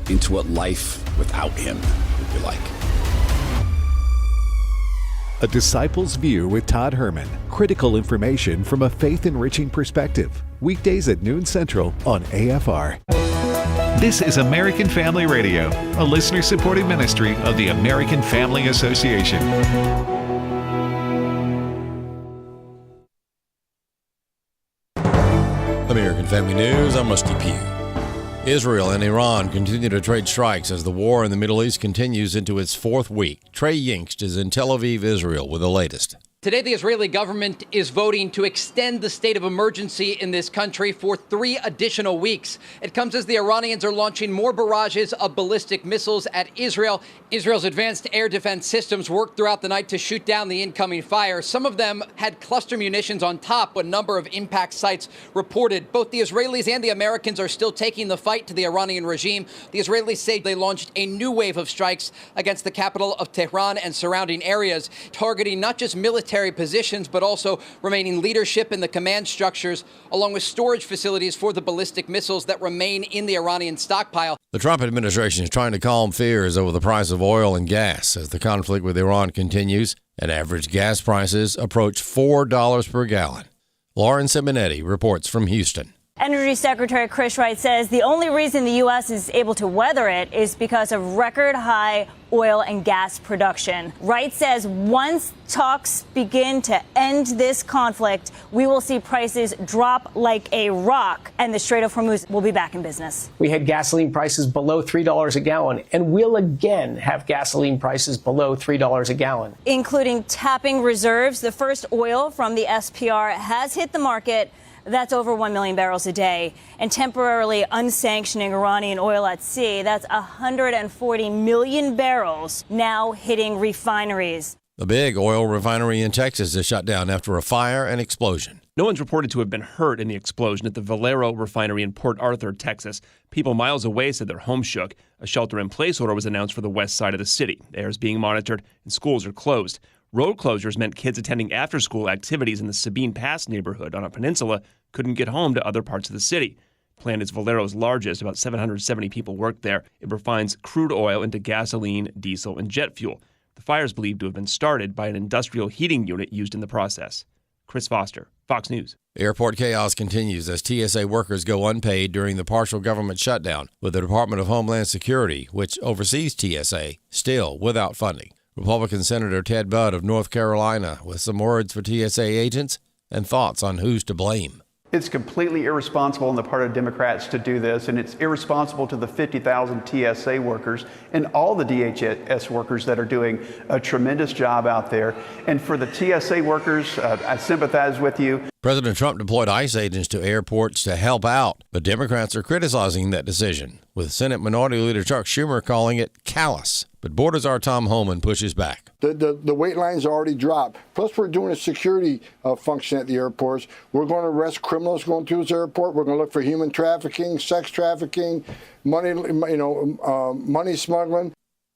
into what life without him would be like. A Disciple's View with Todd Herman. Critical information from a faith-enriching perspective. Weekdays at noon Central on AFR. This is American Family Radio, a listener-supported ministry of the American Family Association. American Family News, I'm Rusty Pugh. Israel and Iran continue to trade strikes as the war in the Middle East continues into its fourth week. Trey Yingst is in Tel Aviv, Israel, with the latest. Today, the Israeli government is voting to extend the state of emergency in this country for 3 additional weeks. It comes as the Iranians are launching more barrages of ballistic missiles at Israel. Israel's advanced air defense systems worked throughout the night to shoot down the incoming fire. Some of them had cluster munitions on top, a number of impact sites reported. Both the Israelis and the Americans are still taking the fight to the Iranian regime. The Israelis say they launched a new wave of strikes against the capital of Tehran and surrounding areas, targeting not just military positions, but also remaining leadership in the command structures, along with storage facilities for the ballistic missiles that remain in the Iranian stockpile. The Trump administration is trying to calm fears over the price of oil and gas as the conflict with Iran continues and average gas prices approach $4 per gallon. Lauren Simonetti reports from Houston. Energy Secretary Chris Wright says the only reason the U.S. is able to weather it is because of record high oil and gas production. Wright says once talks begin to end this conflict, we will see prices drop like a rock and the Strait of Hormuz will be back in business. We had gasoline prices below $3 a gallon, and we'll again have gasoline prices below $3 a gallon. Including tapping reserves, the first oil from the SPR has hit the market. That's over 1 million barrels a day. And temporarily unsanctioning Iranian oil at sea, that's 140 million barrels now hitting refineries. The big oil refinery in Texas is shut down after a fire and explosion. No one's reported to have been hurt in the explosion at the Valero refinery in Port Arthur, Texas. People miles away said their homes shook. A shelter-in-place order was announced for the west side of the city. The air is being monitored and schools are closed. Road closures meant kids attending after-school activities in the Sabine Pass neighborhood on a peninsula couldn't get home to other parts of the city. The plant is Valero's largest. About 770 people work there. It refines crude oil into gasoline, diesel, and jet fuel. The fire is believed to have been started by an industrial heating unit used in the process. Chris Foster, Fox News. Airport chaos continues as TSA workers go unpaid during the partial government shutdown, with the Department of Homeland Security, which oversees TSA, still without funding. Republican Senator Ted Budd of North Carolina with some words for TSA agents and thoughts on who's to blame. It's completely irresponsible on the part of Democrats to do this, and it's irresponsible to the 50,000 TSA workers and all the DHS workers that are doing a tremendous job out there. And for the TSA workers, I sympathize with you. President Trump deployed ICE agents to airports to help out, but Democrats are criticizing that decision, with Senate Minority Leader Chuck Schumer calling it callous. But Border Czar Tom Homan pushes back. The wait lines are already dropped. Plus, we're doing a security function at the airports. We're going to arrest criminals going through this airport. We're going to look for human trafficking, sex trafficking, money smuggling.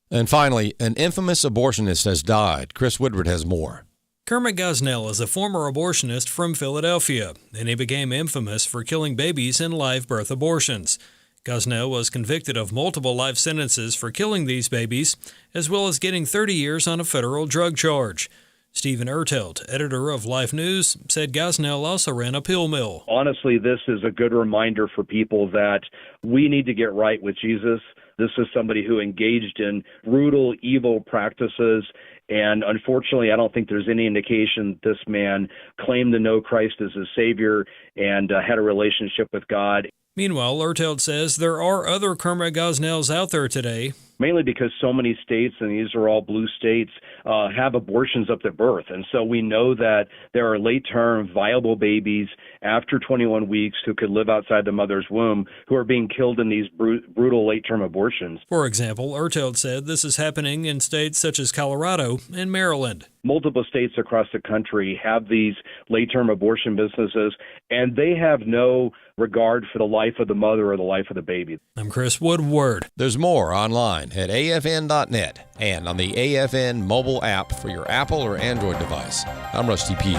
And finally, an infamous abortionist has died. Chris Woodward has more. Kermit Gosnell is a former abortionist from Philadelphia, and he became infamous for killing babies in live birth abortions. Gosnell was convicted of multiple life sentences for killing these babies, as well as getting 30 years on a federal drug charge. Stephen Ertelt, editor of Life News, said Gosnell also ran a pill mill. Honestly, this is a good reminder for people that we need to get right with Jesus. This is somebody who engaged in brutal, evil practices. And unfortunately, I don't think there's any indication this man claimed to know Christ as his Savior and had a relationship with God. Meanwhile, Ertelt says there are other Kermit Gosnells out there today. Mainly because so many states, and these are all blue states, have abortions up to birth. And so we know that there are late-term viable babies after 21 weeks who could live outside the mother's womb who are being killed in these brutal late-term abortions. For example, Ertelt said this is happening in states such as Colorado and Maryland. Multiple states across the country have these late-term abortion businesses, and they have no regard for the life of the mother or the life of the baby. I'm Chris Woodward. There's more online at afn.net and on the AFN mobile app for your Apple or Android device. I'm Rusty Pugh.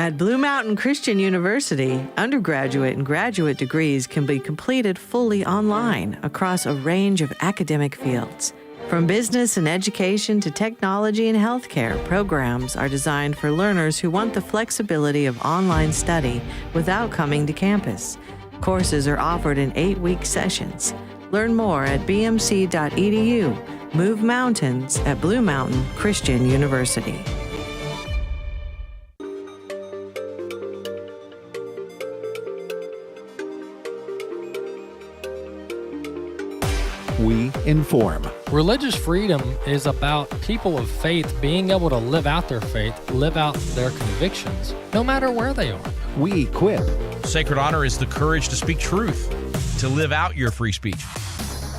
At Blue Mountain Christian University, undergraduate and graduate degrees can be completed fully online across a range of academic fields. From business and education to technology and healthcare, programs are designed for learners who want the flexibility of online study without coming to campus. Courses are offered in 8-week sessions. Learn more at bmc.edu. Move mountains at Blue Mountain Christian University. We inform. Religious freedom is about people of faith being able to live out their faith, live out their convictions, no matter where they are. We equip. Sacred honor is the courage to speak truth, to live out your free speech.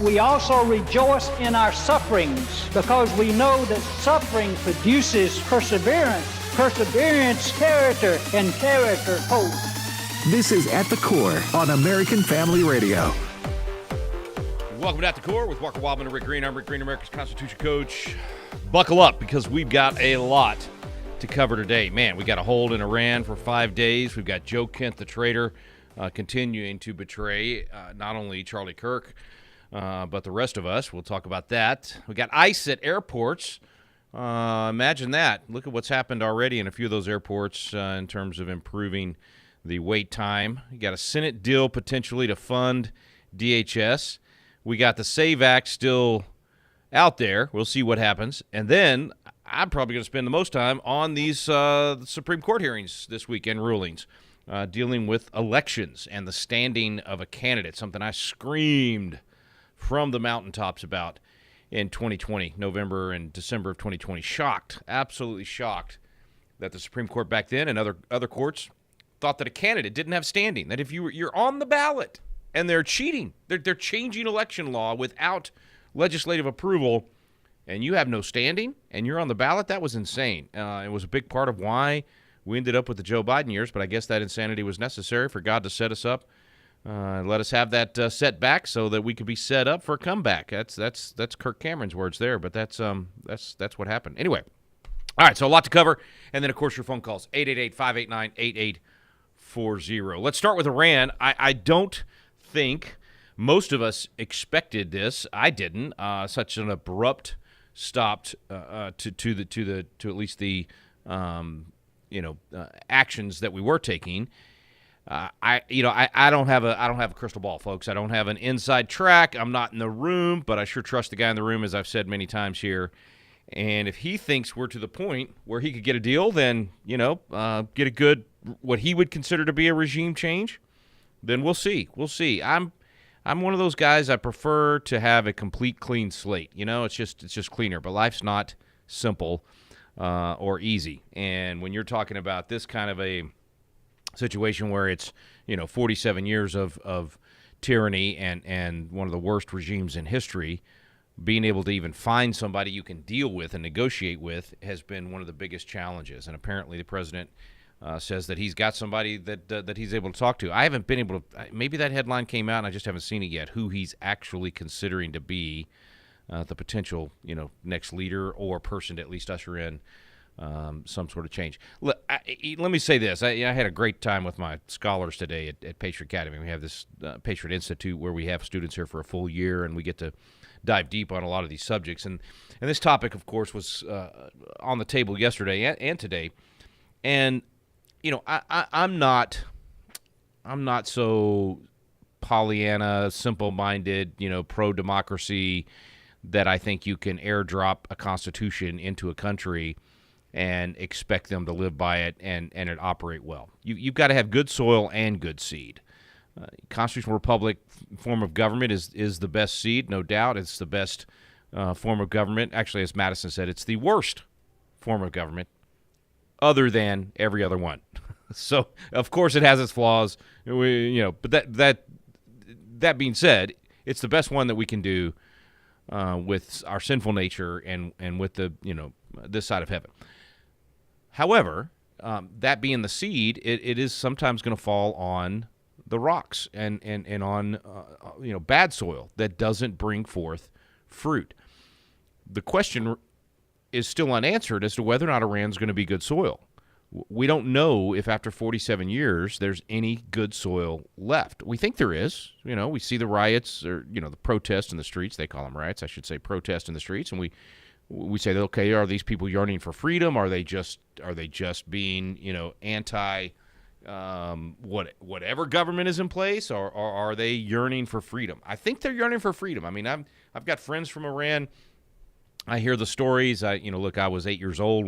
We also rejoice in our sufferings because we know that suffering produces perseverance, perseverance, character, and character, hope. This is At the Core on American Family Radio. Welcome to At the Core with Walker Wildmon and Rick Green. I'm Rick Green, America's Constitution coach. Buckle up because we've got a lot to cover today. Man, we got a hold in Iran for 5 days. We've got Joe Kent, the traitor, continuing to betray not only Charlie Kirk, but the rest of us. We'll talk about that. We got ICE at airports. Imagine that. Look at what's happened already in a few of those airports in terms of improving the wait time. You got a Senate deal potentially to fund DHS. We got the SAVE Act still out there. We'll see what happens. And then I'm probably going to spend the most time on these Supreme Court hearings this weekend, rulings, dealing with elections and the standing of a candidate, something I screamed from the mountaintops about in 2020, November and December of 2020. Shocked, absolutely shocked that the Supreme Court back then and other courts thought that a candidate didn't have standing, that if you're on the ballot, and they're cheating. They're changing election law without legislative approval, and you have no standing, and you're on the ballot. That was insane. It was a big part of why we ended up with the Joe Biden years, but I guess that insanity was necessary for God to set us up, let us have that setback so that we could be set up for a comeback. That's Kirk Cameron's words there, but that's what happened. Anyway, all right, so a lot to cover, and then, of course, your phone calls, 888-589-8840. Let's start with Iran. I don't think most of us expected this. I didn't. Such an abrupt stop to at least the actions that we were taking. I don't have a crystal ball, folks. I don't have an inside track. I'm not in the room, but I sure trust the guy in the room, as I've said many times here. And if he thinks we're to the point where he could get a deal, then get a good what he would consider to be a regime change. Then we'll see. We'll see. I'm one of those guys. I prefer to have a complete clean slate. It's just cleaner. But life's not simple or easy. And when you're talking about this kind of a situation where it's 47 years of tyranny and one of the worst regimes in history, being able to even find somebody you can deal with and negotiate with has been one of the biggest challenges. And apparently the president says that he's got somebody that he's able to talk to. I haven't been able to – maybe that headline came out and I just haven't seen it yet, who he's actually considering to be the potential, next leader or person to at least usher in some sort of change. Let me say this. I had a great time with my scholars today at Patriot Academy. We have this Patriot Institute where we have students here for a full year, and we get to dive deep on a lot of these subjects. And this topic, of course, was on the table yesterday and today. And I'm not so Pollyanna, simple-minded, pro-democracy that I think you can airdrop a constitution into a country and expect them to live by it and it operate well. You've got to have good soil and good seed. Constitutional republic form of government is the best seed, no doubt. It's the best form of government. Actually, as Madison said, it's the worst form of government other than every other one. So, of course, it has its flaws. But that being said, it's the best one that we can do with our sinful nature and with the this side of heaven. However, that being the seed, it is sometimes going to fall on the rocks and on bad soil that doesn't bring forth fruit. The question is still unanswered as to whether or not Iran's going to be good soil. we don't know if after 47 years there's any good soil left. We think there is. We see the riots, or the protests in the streets. They call them riots, I should say, protests in the streets, and we say, okay, are these people yearning for freedom? Are they just being anti whatever government is in place, or are they yearning for freedom? I think they're yearning for freedom. I mean, I've got friends from Iran. I hear the stories. I was 8 years old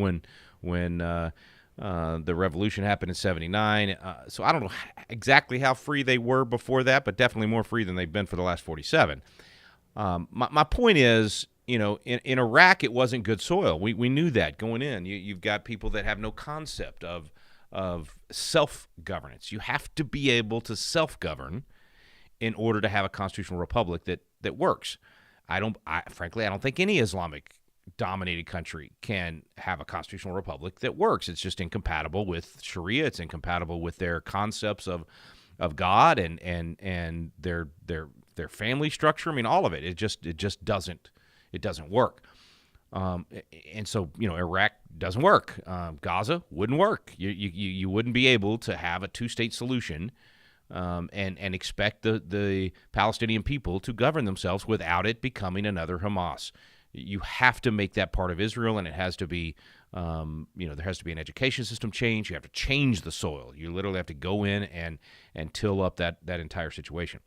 when the revolution happened in 79. So I don't know exactly how free they were before that, but definitely more free than they've been for the last 47. My point is, in Iraq, it wasn't good soil. We knew that going in. You've got people that have no concept of self-governance. You have to be able to self-govern in order to have a constitutional republic that works. Frankly, I don't think any Islamic-dominated country can have a constitutional republic that works. It's just incompatible with Sharia. It's incompatible with their concepts of God and their family structure. I mean, all of it. It just doesn't work. And so, Iraq doesn't work. Gaza wouldn't work. You wouldn't be able to have a two-state solution and expect the Palestinian people to govern themselves without it becoming another Hamas. You have to make that part of Israel, and it has to be, there has to be an education system change. You have to change the soil. You literally have to go in and till up that entire situation.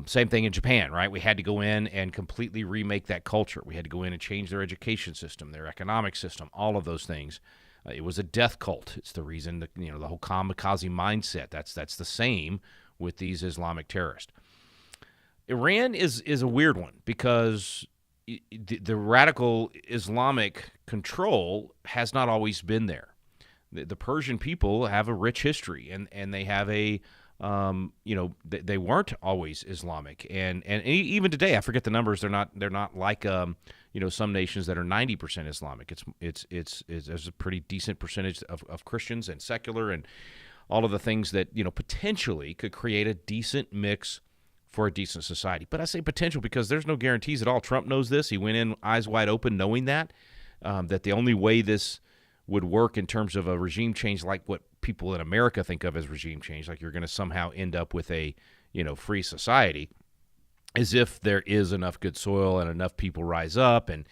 Same thing in Japan, right? We had to go in and completely remake that culture. We had to go in and change their education system, their economic system, all of those things. It was a death cult. It's the reason that, the whole kamikaze mindset. That's the same with these Islamic terrorists. Iran is a weird one because the radical Islamic control has not always been there. The Persian people have a rich history, and they have a they weren't always Islamic, and even today, I forget the numbers. They're not like some nations that are 90% Islamic. It's there's a pretty decent percentage of Christians and secular and all of the things that potentially could create a decent mix for a decent society. But I say potential because there's no guarantees at all. Trump knows this. He went in eyes wide open, knowing that the only way this would work in terms of a regime change, like what people in America think of as regime change, like you're going to somehow end up with a free society, is if there is enough good soil and enough people rise up and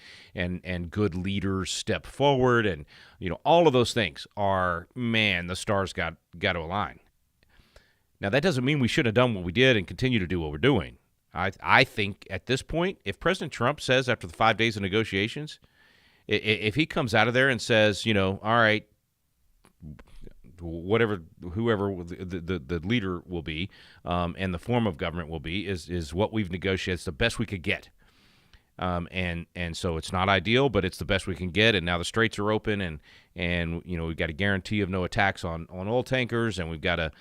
good leaders step forward, and all of those things are, man, the stars got to align. Now that doesn't mean we should have done what we did and continue to do what we're doing. I think at this point, if President Trump says after the 5 days of negotiations, if he comes out of there and says, all right, whoever the leader will be, and the form of government will be, is what we've negotiated. It's the best we could get, and so it's not ideal, but it's the best we can get. And now the straits are open, and we've got a guarantee of no attacks on oil tankers, and we've got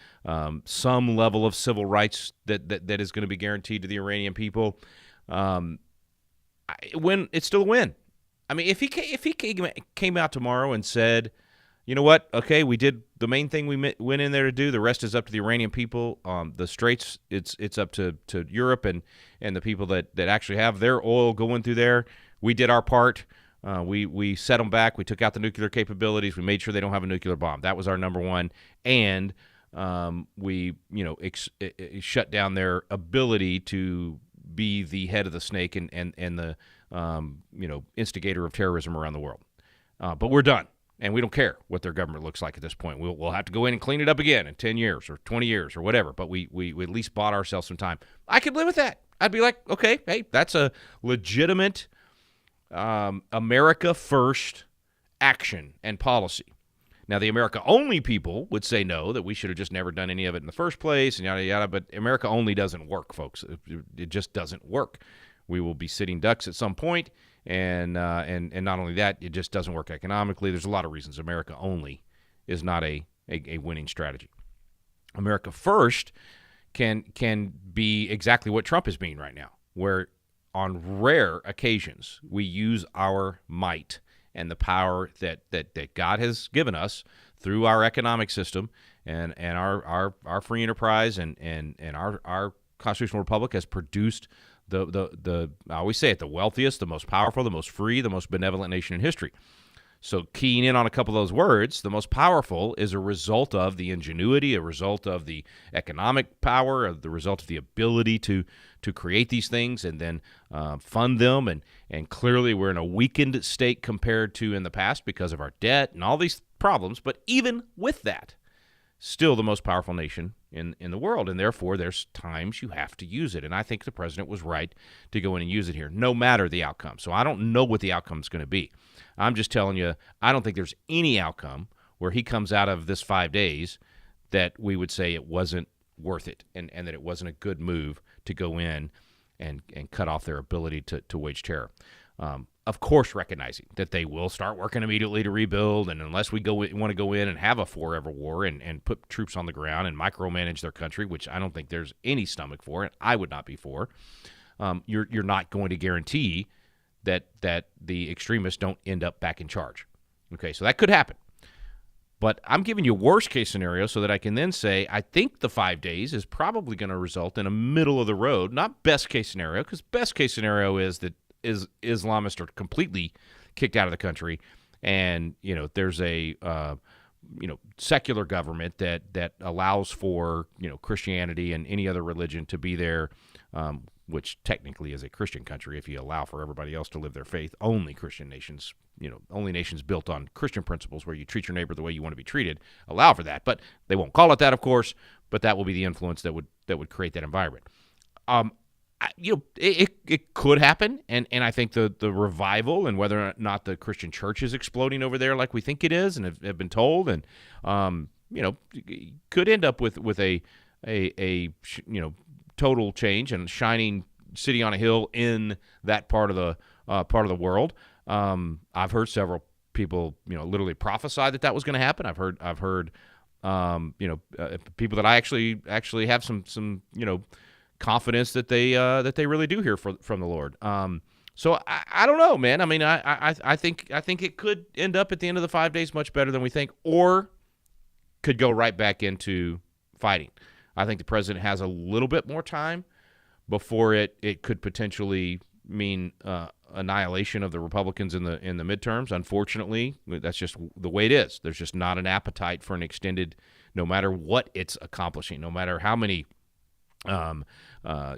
some level of civil rights that is going to be guaranteed to the Iranian people. It's still a win. I mean, if he came out tomorrow and said, you know what, okay, we did the main thing we went in there to do. The rest is up to the Iranian people. The straits, it's up to Europe and the people that actually have their oil going through there. We did our part. We set them back. We took out the nuclear capabilities. We made sure they don't have a nuclear bomb. That was our number one. And we shut down their ability to be the head of the snake and the instigator of terrorism around the world. But we're done, and we don't care what their government looks like at this point. We'll have to go in and clean it up again in 10 years or 20 years or whatever, but we at least bought ourselves some time. I could live with that. I'd be like, okay, hey, that's a legitimate America first action and policy. Now, the America-only people would say no, that we should have just never done any of it in the first place, and yada, yada, but America-only doesn't work, folks. It just doesn't work. We will be sitting ducks at some point, and not only that, it just doesn't work economically. There's a lot of reasons America-only is not a winning strategy. America first can be exactly what Trump is being right now, where on rare occasions we use our might and the power that God has given us through our economic system and our free enterprise and our constitutional republic has produced the I always say it, the wealthiest, the most powerful, the most free, the most benevolent nation in history. So keying in on a couple of those words, the most powerful is a result of the ingenuity, a result of the economic power, the result of the ability to create these things and then fund them. And clearly we're in a weakened state compared to in the past because of our debt and all these problems. But even with that, still the most powerful nation in the world, and therefore there's times you have to use it. And I think the president was right to go in and use it here, no matter the outcome. So I don't know what the outcome is going to be. I'm just telling you, I don't think there's any outcome where he comes out of this 5 days that we would say it wasn't worth it and that it wasn't a good move to go in and cut off their ability to wage terror. Of course, recognizing that they will start working immediately to rebuild, and unless we want to go in and have a forever war and put troops on the ground and micromanage their country, which I don't think there's any stomach for, and I would not be for, you're not going to guarantee that the extremists don't end up back in charge. Okay, so that could happen. But I'm giving you worst case scenario so that I can then say I think the 5 days is probably going to result in a middle of the road, not best case scenario, because best case scenario is that Islamists are completely kicked out of the country, and there's a secular government that allows for Christianity and any other religion to be there, which technically is a Christian country if you allow for everybody else to live their faith. Only Christian nations, only nations built on Christian principles where you treat your neighbor the way you want to be treated allow for that. But they won't call it that, of course. But that will be the influence that would create that environment. It could happen, and I think the revival and whether or not the Christian church is exploding over there like we think it is and have been told, and could end up with a total change and shining city on a hill in that part of the world. I've heard several people literally prophesy that was going to happen. I've heard people that I actually have some confidence that they really do hear from the Lord. So I don't know, man. I mean, I think it could end up at the end of the 5 days much better than we think, or could go right back into fighting. I think the president has a little bit more time before it could potentially mean annihilation of the Republicans in the midterms. Unfortunately, that's just the way it is. There's just not an appetite for an extended, no matter what it's accomplishing, no matter how many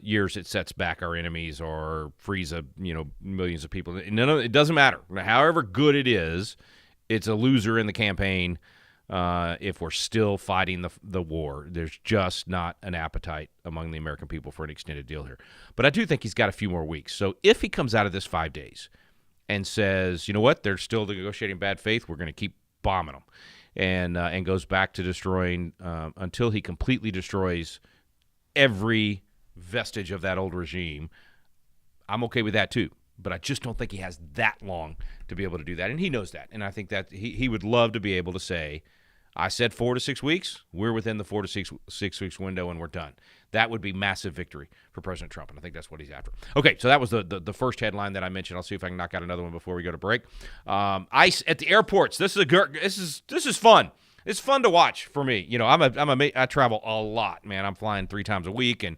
years it sets back our enemies or frees millions of people. It doesn't matter. However good it is, it's a loser in the campaign if we're still fighting the war. There's just not an appetite among the American people for an extended deal here. But I do think he's got a few more weeks. So if he comes out of this 5 days and says, you know what, they're still negotiating bad faith, we're going to keep bombing them, and goes back to destroying until he completely destroys every vestige of that old regime, I'm okay with that too. But I just don't think he has that long to be able to do that, and he knows that. And I think that he would love to be able to say, I said 4 to 6 weeks, we're within the 4 to 6 weeks window, and we're done. That would be massive victory for President Trump, and I think that's what he's after. Okay, so that was the first headline that I mentioned. I'll see if I can knock out another one before we go to break. ICE at the airports. This is fun. It's fun to watch for me. I travel a lot, man. I'm flying 3 times a week, and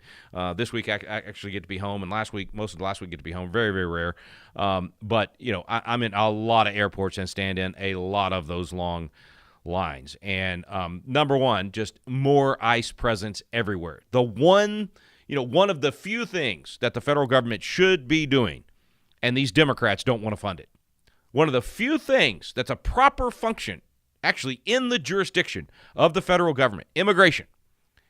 this week I actually get to be home, and most of the last week get to be home. Very, very rare. But I'm in a lot of airports and stand in a lot of those long lines. And number one, just more ICE presence everywhere. The one of the few things that the federal government should be doing, and these Democrats don't want to fund it. One of the few things that's a proper function actually in the jurisdiction of the federal government, immigration,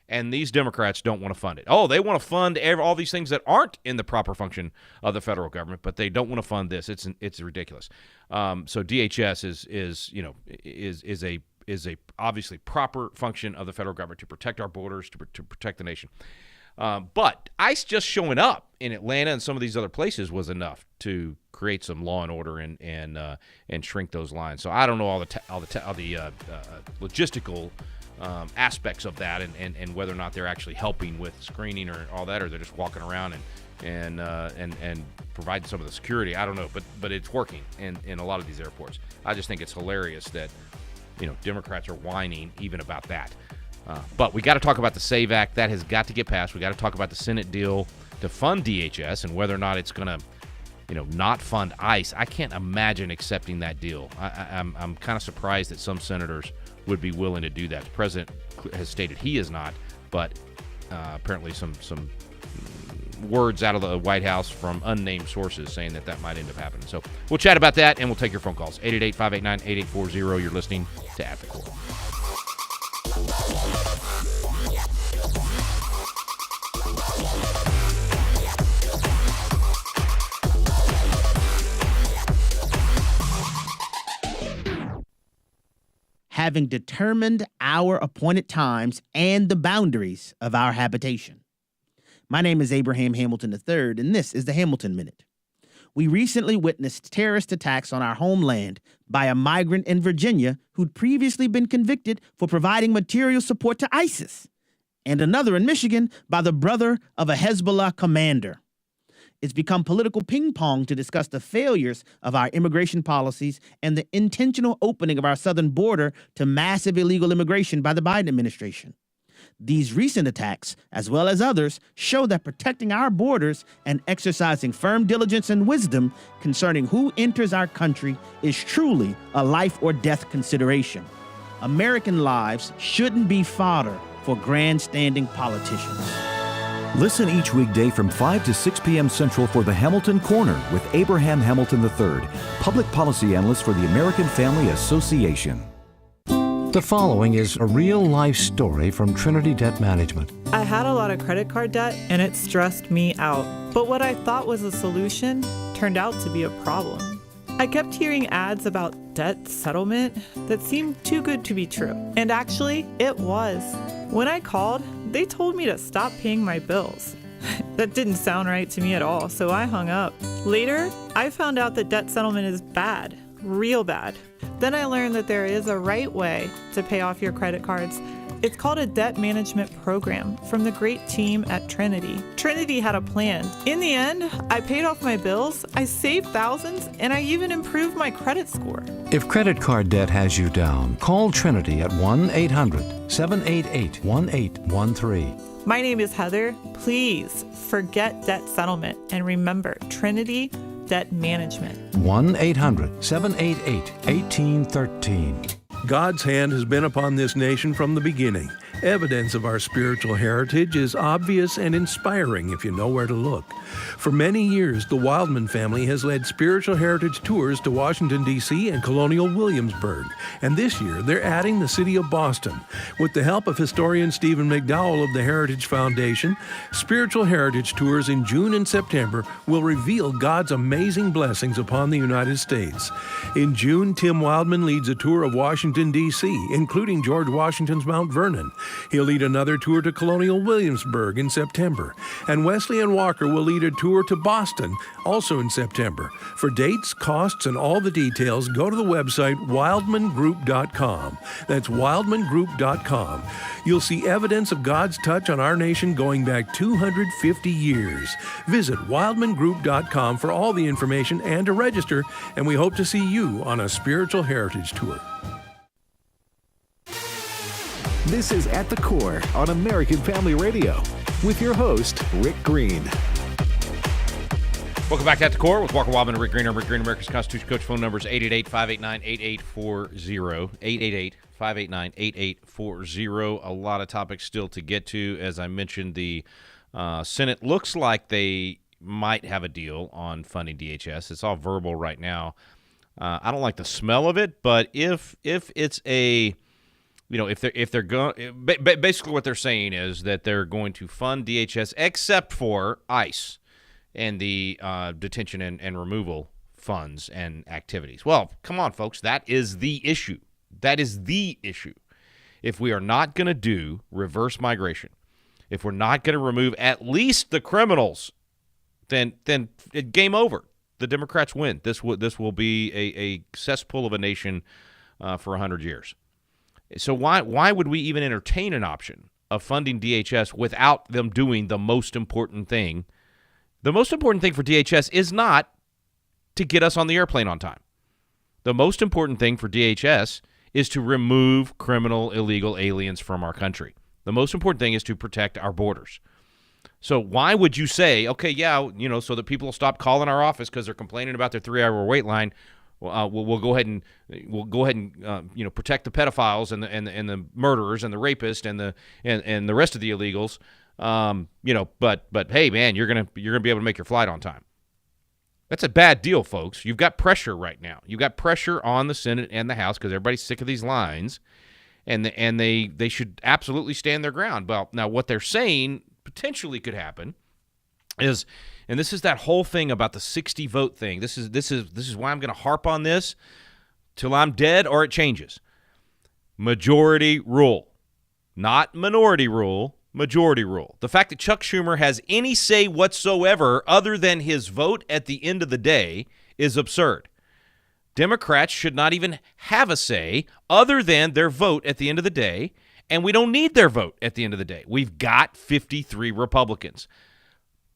and these Democrats don't want to fund it. Oh, they want to fund all these things that aren't in the proper function of the federal government, but they don't want to fund this. It's ridiculous. So DHS is a obviously proper function of the federal government to protect our borders, to protect the nation. But ICE just showing up in Atlanta and some of these other places was enough to create some law and order and shrink those lines. So I don't know all the logistical aspects of that and whether or not they're actually helping with screening or all that, or they're just walking around and providing some of the security. I don't know, but it's working in a lot of these airports. I just think it's hilarious that Democrats are whining even about that. But we got to talk about the SAVE Act. That has got to get passed. We got to talk about the Senate deal to fund DHS and whether or not it's going to not fund ICE. I can't imagine accepting that deal. I'm kind of surprised that some senators would be willing to do that. The president has stated he is not, but apparently some words out of the White House from unnamed sources saying that might end up happening. So we'll chat about that, and we'll take your phone calls. 888-589-8840. You're listening to At the Core. Having determined our appointed times and the boundaries of our habitation. My name is Abraham Hamilton III, and this is the Hamilton Minute. We recently witnessed terrorist attacks on our homeland by a migrant in Virginia who'd previously been convicted for providing material support to ISIS, and another in Michigan by the brother of a Hezbollah commander. It's become political ping pong to discuss the failures of our immigration policies and the intentional opening of our southern border to massive illegal immigration by the Biden administration. These recent attacks, as well as others, show that protecting our borders and exercising firm diligence and wisdom concerning who enters our country is truly a life or death consideration. American lives shouldn't be fodder for grandstanding politicians. Listen each weekday from 5 to 6 p.m. Central for the Hamilton Corner with Abraham Hamilton III, public policy analyst for the American Family Association. The following is a real-life story from Trinity Debt Management. I had a lot of credit card debt, and it stressed me out. But what I thought was a solution turned out to be a problem. I kept hearing ads about debt settlement that seemed too good to be true. And actually, it was. When I called, they told me to stop paying my bills. That didn't sound right to me at all, so I hung up. Later, I found out that debt settlement is bad, real bad. Then I learned that there is a right way to pay off your credit cards. It's called a debt management program from the great team at Trinity. Trinity had a plan. In the end, I paid off my bills, I saved thousands, and I even improved my credit score. If credit card debt has you down, call Trinity at 1-800-788-1813. My name is Heather. Please forget debt settlement and remember Trinity Debt Management. 1-800-788-1813. God's hand has been upon this nation from the beginning. Evidence of our spiritual heritage is obvious and inspiring if you know where to look. For many years, the Wildmon family has led spiritual heritage tours to Washington, D.C. and Colonial Williamsburg. And this year, they're adding the city of Boston. With the help of historian Stephen McDowell of the Heritage Foundation, spiritual heritage tours in June and September will reveal God's amazing blessings upon the United States. In June, Tim Wildmon leads a tour of Washington, D.C., including George Washington's Mount Vernon. He'll lead another tour to Colonial Williamsburg in September. And Wesley and Walker will lead a tour to Boston, also in September. For dates, costs, and all the details, go to the website wildmangroup.com. That's wildmangroup.com. You'll see evidence of God's touch on our nation going back 250 years. Visit wildmangroup.com for all the information and to register, and we hope to see you on a spiritual heritage tour. This is At the Core on American Family Radio with your host, Rick Green. Welcome back to At the Core with Walker Wildmon and Rick Green. I'm Rick Green, America's Constitution Coach. Phone number is 888-589-8840. 888-589-8840. A lot of topics still to get to. As I mentioned, the Senate looks like they might have a deal on funding DHS. It's all verbal right now. I don't like the smell of it, but if it's a... if they're going, basically what they're saying is that they're going to fund DHS except for ICE and the detention and removal funds and activities. Well, come on, folks, that is the issue. That is the issue. If we are not going to do reverse migration, if we're not going to remove at least the criminals, then game over. The Democrats win. This will be a cesspool of a nation for 100 years. So why would we even entertain an option of funding DHS without them doing the most important thing? The most important thing for DHS is not to get us on the airplane on time. The most important thing for DHS is to remove criminal, illegal aliens from our country. The most important thing is to protect our borders. So why would you say, okay, yeah, so that people will stop calling our office because they're complaining about their 3-hour wait line? We'll go ahead and protect the pedophiles and the murderers and the rapists and the rest of the illegals. But hey, man, you're gonna be able to make your flight on time. That's a bad deal, folks. You've got pressure right now. You've got pressure on the Senate and the House because everybody's sick of these lines, and they should absolutely stand their ground. Well, now what they're saying potentially could happen is, and this is that whole thing about the 60 vote thing. This is why I'm going to harp on this till I'm dead or it changes. Majority rule, not minority rule. Majority rule. The fact that Chuck Schumer has any say whatsoever other than his vote at the end of the day is absurd. Democrats should not even have a say other than their vote at the end of the day, and we don't need their vote at the end of the day. We've got 53 Republicans.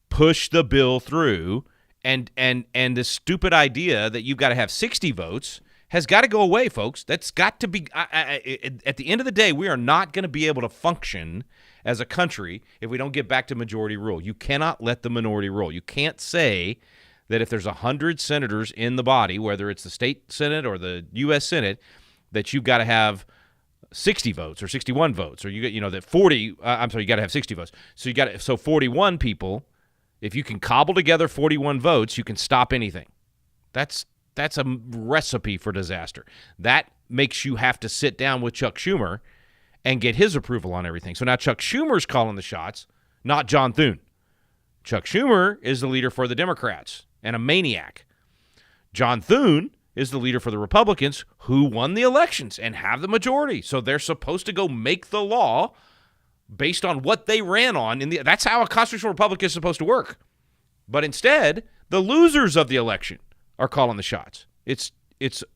Push the bill through, and the stupid idea that you've got to have 60 votes has got to go away, folks. That's got to be at the end of the day, we are not going to be able to function as a country if we don't get back to majority rule. You cannot let the minority rule. You can't say that if there's 100 senators in the body, whether it's the state Senate or the U.S. Senate, that you've got to have 60 votes or 61 votes, or you got you got to have 60 votes. So 41 people. If you can cobble together 41 votes, you can stop anything. That's a recipe for disaster. That makes you have to sit down with Chuck Schumer and get his approval on everything. So now Chuck Schumer's calling the shots, not John Thune. Chuck Schumer is the leader for the Democrats and a maniac. John Thune is the leader for the Republicans who won the elections and have the majority. So they're supposed to go make the law based on what they ran on. That's how a constitutional republic is supposed to work. But instead, the losers of the election are calling the shots. It's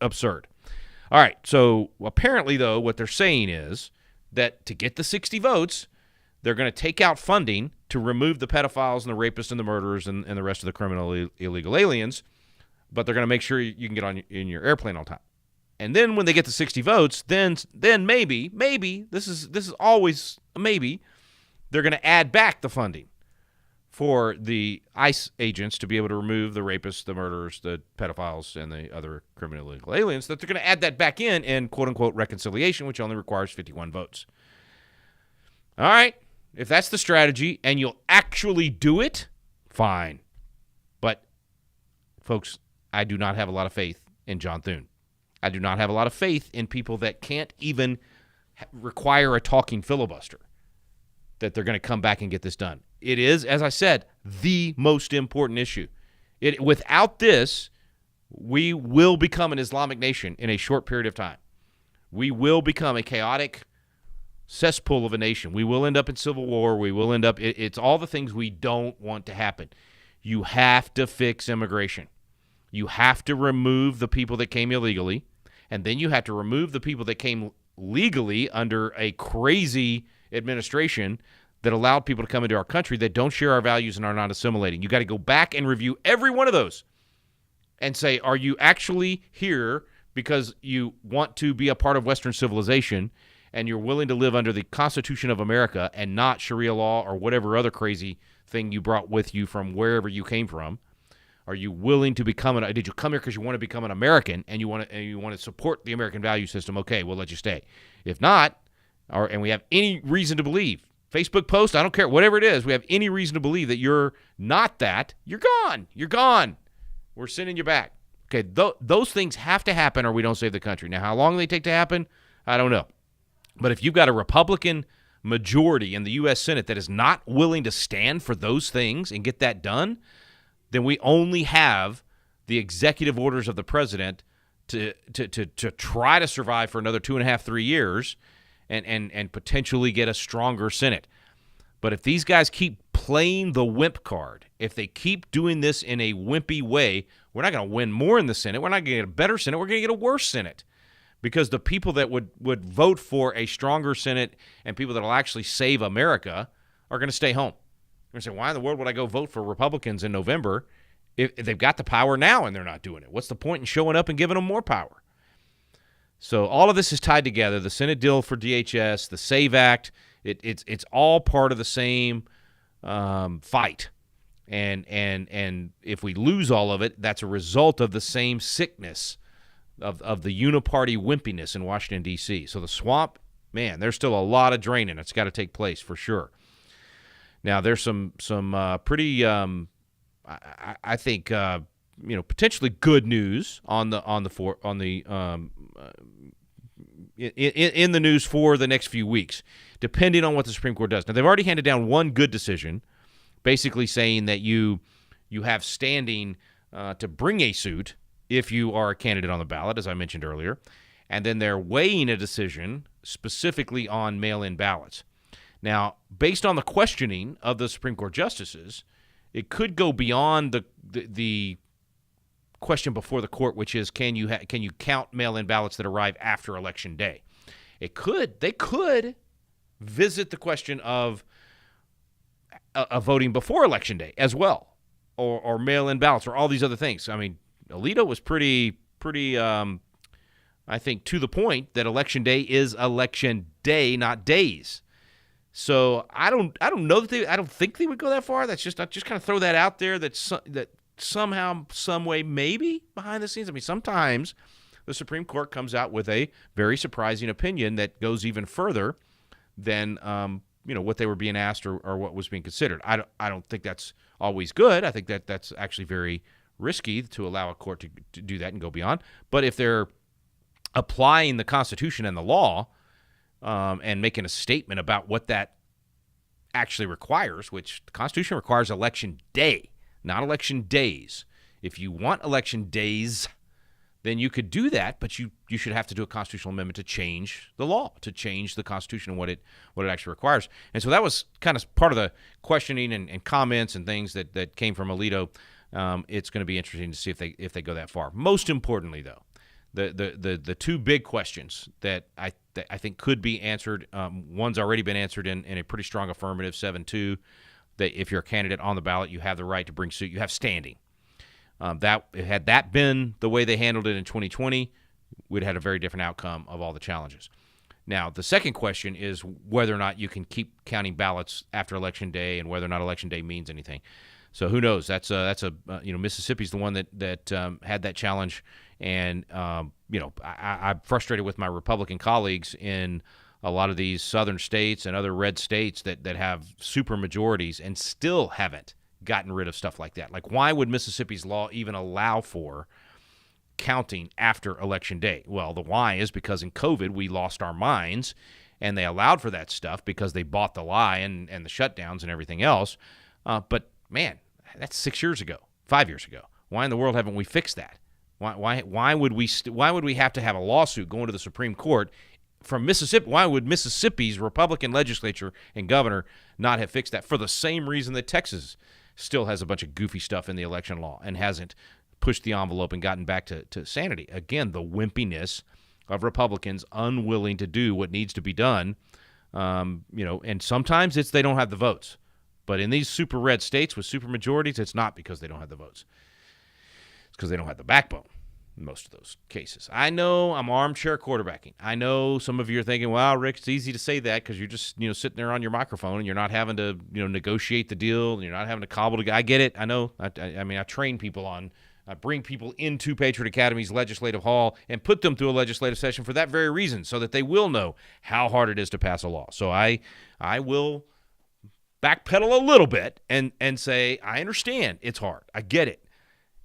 absurd. All right, so apparently, though, what they're saying is that to get the 60 votes, they're going to take out funding to remove the pedophiles and the rapists and the murderers and the rest of the criminal illegal aliens, but they're going to make sure you can get on in your airplane on time. And then when they get to 60 votes, then maybe, this is always a maybe, they're going to add back the funding for the ICE agents to be able to remove the rapists, the murderers, the pedophiles, and the other criminal illegal aliens, that they're going to add that back in quote-unquote reconciliation, which only requires 51 votes. All right, if that's the strategy and you'll actually do it, fine. But, folks, I do not have a lot of faith in John Thune. I do not have a lot of faith in people that can't even require a talking filibuster, that they're going to come back and get this done. It is, as I said, the most important issue. Without this, we will become an Islamic nation in a short period of time. We will become a chaotic cesspool of a nation. We will end up in civil war. We will end up, it's all the things we don't want to happen. You have to fix immigration. You have to remove the people that came illegally, and then you have to remove the people that came legally under a crazy administration that allowed people to come into our country that don't share our values and are not assimilating. You got to go back and review every one of those and say, are you actually here because you want to be a part of Western civilization and you're willing to live under the Constitution of America and not Sharia law or whatever other crazy thing you brought with you from wherever you came from? Are you willing to become did you come here because you want to become an American and you want to support the American value system? Okay, we'll let you stay. If not, and we have any reason to believe, Facebook post, I don't care, whatever it is, we have any reason to believe that you're not that, you're gone. You're gone. We're sending you back. Okay, those things have to happen or we don't save the country. Now, how long they take to happen, I don't know. But if you've got a Republican majority in the U.S. Senate that is not willing to stand for those things and get that done, then we only have the executive orders of the president to try to survive for another 2.5, 3 years and potentially get a stronger Senate. But if these guys keep playing the wimp card, if they keep doing this in a wimpy way, we're not going to win more in the Senate. We're not going to get a better Senate. We're going to get a worse Senate because the people that would vote for a stronger Senate and people that will actually save America are going to stay home. They're going to say, why in the world would I go vote for Republicans in November if they've got the power now and they're not doing it? What's the point in showing up and giving them more power? So all of this is tied together. The Senate deal for DHS, the SAVE Act, it's all part of the same fight. And if we lose all of it, that's a result of the same sickness of the uniparty wimpiness in Washington, D.C. So the swamp, man, there's still a lot of draining that's got to take place for sure. Now, there's some pretty, I think, potentially good news in the news for the next few weeks, depending on what the Supreme Court does. Now, they've already handed down one good decision, basically saying that you have standing to bring a suit if you are a candidate on the ballot, as I mentioned earlier. And then they're weighing a decision specifically on mail-in ballots. Now, based on the questioning of the Supreme Court justices, it could go beyond the question before the court, which is can you count mail-in ballots that arrive after Election Day? They could visit the question of voting before Election Day as well, or mail-in ballots, or all these other things. I mean, Alito was pretty, I think, to the point that Election Day is Election Day, not days. So I don't know that I don't think they would go that far. That's just kind of throw that out there. That somehow, some way, maybe behind the scenes. I mean, sometimes the Supreme Court comes out with a very surprising opinion that goes even further than what they were being asked or what was being considered. I don't think that's always good. I think that's actually very risky to allow a court to do that and go beyond. But if they're applying the Constitution and the law and making a statement about what that actually requires, which the Constitution requires Election Day, not election days. If you want election days, then you could do that, but you should have to do a constitutional amendment to change the law, to change the Constitution and what it actually requires. And so that was kind of part of the questioning and comments and things that came from Alito. It's going to be interesting to see if they go that far. Most importantly, though, the two big questions that I think could be answered. One's already been answered in a pretty strong affirmative 7-2. That if you're a candidate on the ballot, you have the right to bring suit. You have standing. Had that been the way they handled it in 2020, we'd have had a very different outcome of all the challenges. Now, the second question is whether or not you can keep counting ballots after Election Day and whether or not Election Day means anything. So who knows? That's Mississippi's the one that had that challenge, and I'm frustrated with my Republican colleagues in a lot of these southern states and other red states that have super majorities and still haven't gotten rid of stuff like that. Like, why would Mississippi's law even allow for counting after Election Day? Well, the why is because in COVID we lost our minds, and they allowed for that stuff because they bought the lie and the shutdowns and everything else. But man, that's 6 years ago, 5 years ago. Why in the world haven't we fixed that? Why would we have to have a lawsuit going to the Supreme Court from Mississippi? Why would Mississippi's Republican legislature and governor not have fixed that? For the same reason that Texas still has a bunch of goofy stuff in the election law and hasn't pushed the envelope and gotten back to sanity. Again, the wimpiness of Republicans unwilling to do what needs to be done. And sometimes it's they don't have the votes. But in these super red states with super majorities, it's not because they don't have the votes. It's because they don't have the backbone in most of those cases. I know I'm armchair quarterbacking. I know some of you are thinking, well, Rick, it's easy to say that because you're just sitting there on your microphone and you're not having to negotiate the deal and you're not having to cobble together. I get it. I know. I train people I bring people into Patriot Academy's legislative hall and put them through a legislative session for that very reason, so that they will know how hard it is to pass a law. So I will backpedal a little bit and say, I understand it's hard. I get it.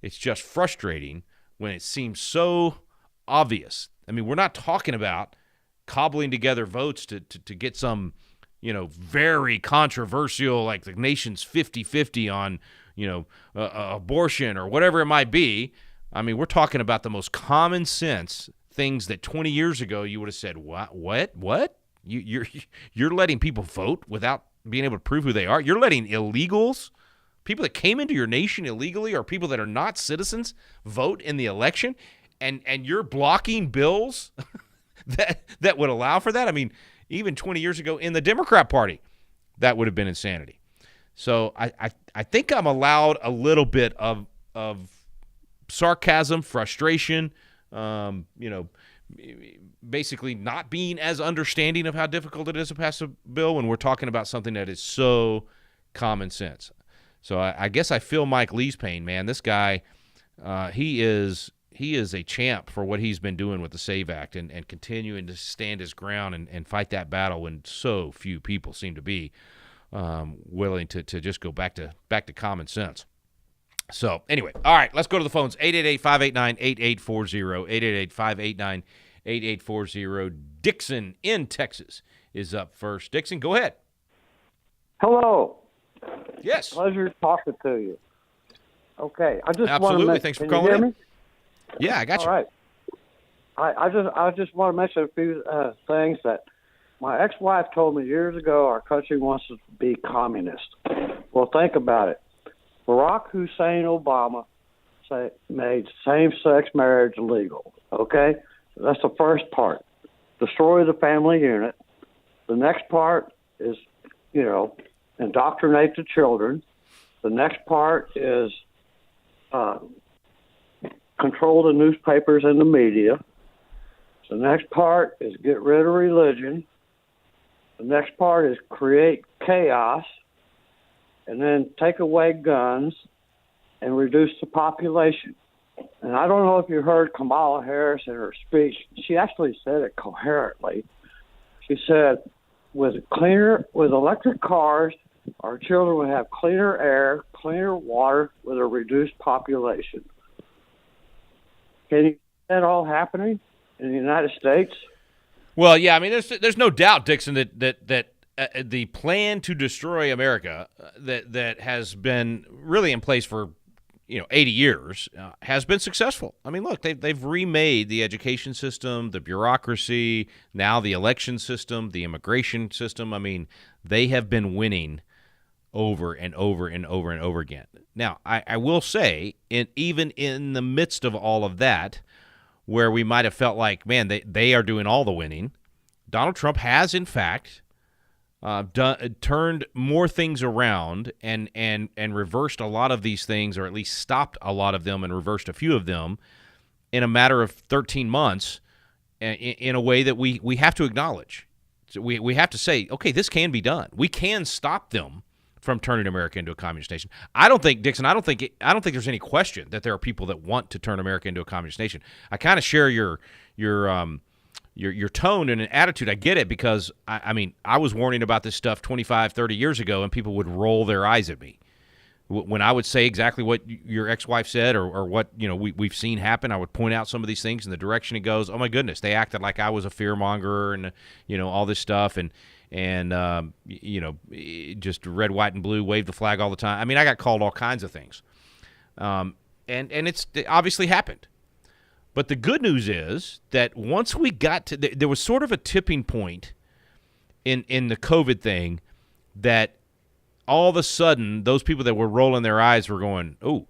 It's just frustrating when it seems so obvious. I mean, we're not talking about cobbling together votes to get some, very controversial, like the nation's 50-50 on, abortion or whatever it might be. I mean, we're talking about the most common sense things that 20 years ago you would have said, what? You're letting people vote without being able to prove who they are? You're letting illegals, people that came into your nation illegally, or people that are not citizens, vote in the election, and you're blocking bills that would allow for that? I mean, even 20 years ago in the Democrat Party, that would have been insanity. So I think I'm allowed a little bit of sarcasm, frustration, basically not being as understanding of how difficult it is to pass a bill when we're talking about something that is so common sense. So I guess I feel Mike Lee's pain, man. This guy, he is a champ for what he's been doing with the SAVE Act and continuing to stand his ground and fight that battle when so few people seem to be willing to just go back to common sense. So anyway, all right, let's go to the phones. 888-589-8840, 888-589-8840. Dixon in Texas is up first. Dixon, go ahead. Hello. Yes. Pleasure talking to you. Okay, I just Absolutely. want to Thanks for can you calling hear in. me? Yeah, I got you. All right. I just want to mention a few things that my ex-wife told me years ago. Our country wants us to be communist. Well, think about it. Barack Hussein Obama made same-sex marriage illegal. Okay, that's the first part. Destroy the family unit. The next part is, indoctrinate the children. The next part is control the newspapers and the media. The next part is get rid of religion. The next part is create chaos, and then take away guns and reduce the population. And I don't know if you heard Kamala Harris in her speech. She actually said it coherently. She said, with electric cars, our children would have cleaner air, cleaner water with a reduced population. Can you see that all happening in the United States? Well, yeah, I mean, there's no doubt, Dixon, that the plan to destroy America that has been really in place for 80 years has been successful. I mean, look, they've remade the education system, the bureaucracy, now the election system, the immigration system. I mean, they have been winning over and over and over and over again. Now, I will say, even in the midst of all of that, where we might have felt like, man, they are doing all the winning, Donald Trump has, in fact, turned more things around and reversed a lot of these things, or at least stopped a lot of them and reversed a few of them in a matter of 13 months in a way that we have to acknowledge. So we have to say, okay, this can be done. We can stop them from turning America into a communist nation. I don't think, Dixon, I don't think there's any question that there are people that want to turn America into a communist nation. I kind of share your tone and an attitude. I get it, because I mean, I was warning about this stuff 25, 30 years ago, and people would roll their eyes at me. When I would say exactly what your ex-wife said, or what we've seen happen, I would point out some of these things in the direction it goes. Oh my goodness, they acted like I was a fearmonger and all this stuff, and just red, white, and blue, wave the flag all the time. I mean, I got called all kinds of things, and it obviously happened. But the good news is that once we got to there was sort of a tipping point in the COVID thing, that all of a sudden those people that were rolling their eyes were going, oh,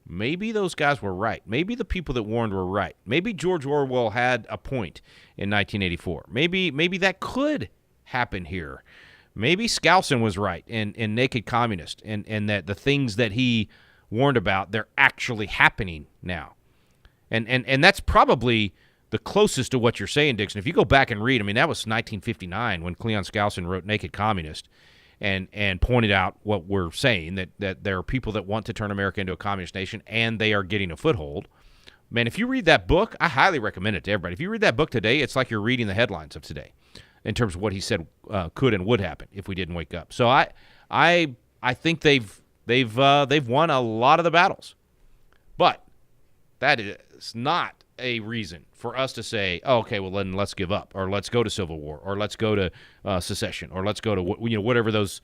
maybe those guys were right. Maybe the people that warned were right. Maybe George Orwell had a point in 1984. Maybe that could happen here. Maybe Skousen was right in Naked Communist, and that the things that he warned about, they're actually happening now. And that's probably the closest to what you're saying, Dixon. If you go back and read, I mean, that was 1959 when Cleon Skousen wrote Naked Communist and pointed out what we're saying, that there are people that want to turn America into a communist nation, and they are getting a foothold. Man, if you read that book, I highly recommend it to everybody. If you read that book today, it's like you're reading the headlines of today in terms of what he said could and would happen if we didn't wake up. So I think they've won a lot of the battles, but that is not a reason for us to say, oh, okay, well then let's give up, or let's go to civil war, or let's go to secession, or let's go to whatever those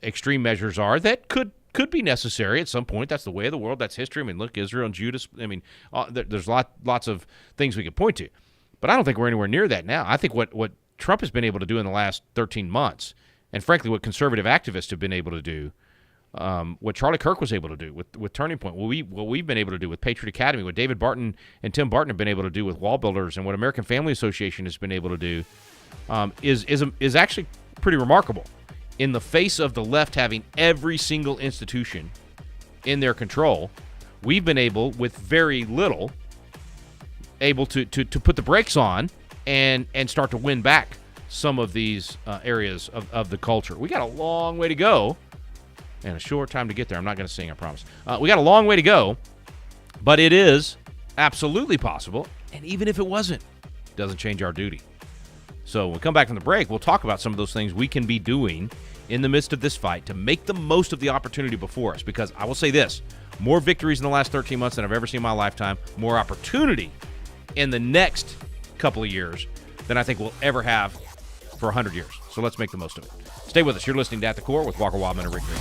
extreme measures are that could be necessary at some point. That's the way of the world. That's history. I mean, look, Israel and Judah. I mean, there's lots of things we could point to, but I don't think we're anywhere near that now. I think what Trump has been able to do in the last 13 months, and frankly, what conservative activists have been able to do, what Charlie Kirk was able to do with Turning Point, what we've been able to do with Patriot Academy, what David Barton and Tim Barton have been able to do with Wall Builders, and what American Family Association has been able to do, is actually pretty remarkable. In the face of the left having every single institution in their control, we've been able, with very little, able to put the brakes on and start to win back some of these areas of the culture. We got a long way to go, and a short time to get there. I'm not going to sing, I promise. We got a long way to go, but it is absolutely possible. And even if it wasn't, it doesn't change our duty. So when we come back from the break, we'll talk about some of those things we can be doing in the midst of this fight to make the most of the opportunity before us. Because I will say this, more victories in the last 13 months than I've ever seen in my lifetime, more opportunity in the next couple of years than I think we'll ever have for 100 years. So let's make the most of it. Stay with us. You're listening to At the Core with Walker Wildmon and Rick Green.